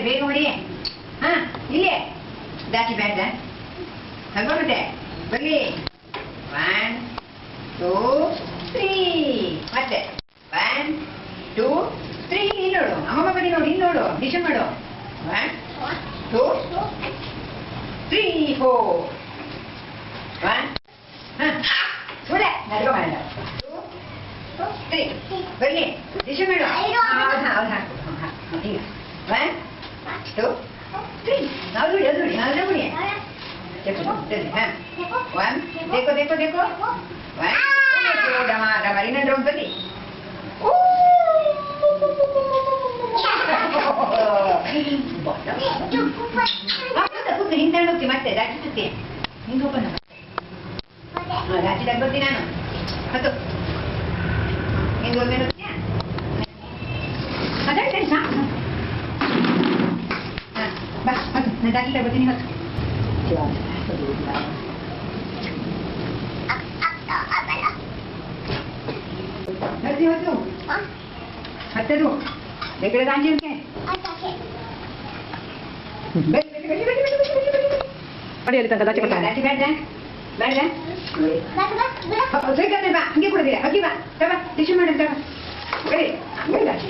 ಬೇಗ ಮಾಡಿ. ಹಾ ಇಲ್ಲಿ ಜಾಸ್ತಿ ಬೇಡ ತಗೊಂಡೆ ಬರಲಿ. 1 2 3 ಮತ್ತೆ 1 2 3 ಇಲ್ಲಿ ನೋಡು. ಅಮ್ಮಮ್ಮ ಬನ್ನಿ ನೋಡಿ, ಇಲ್ಲಿ ನೋಡು, ಡಿಶ್ ಮಾಡು. 1 2 3 4 1 ನೋಡೆ ನಡ್ಕೊ ಮಾಡ. 2 3 ಬರಲಿ ಡಿಶ್ ಮಾಡು. ಹೌದು ಹಾಕು. 1 2 3 ನಾವು ನೋಡಿ ಅದು ನೋಡಿ ನಾವು ನೋಡಿ. One, देखो देखो देखो. One, डमा डमा इन्हें ड्रोन बनी. आपको तो कुछ हिंदी लोग की मत है, राजी तो थे. हिंदू को ना. हाँ राजी तक बत्ती ना नो. हाँ तो हिंदू में लोग क्या? अगर तेरे साथ. हाँ बस ना राजी तक बत्ती नहीं मत. Hadi hadi. Hadi tu. Dekade anjir ke? Beli. Ada tangga daci kata. Daci beda. Beda. Apa? Saya kata ba, angge kuda dia. Angge ba. Coba, tisu mana coba. Beli. Beli daci.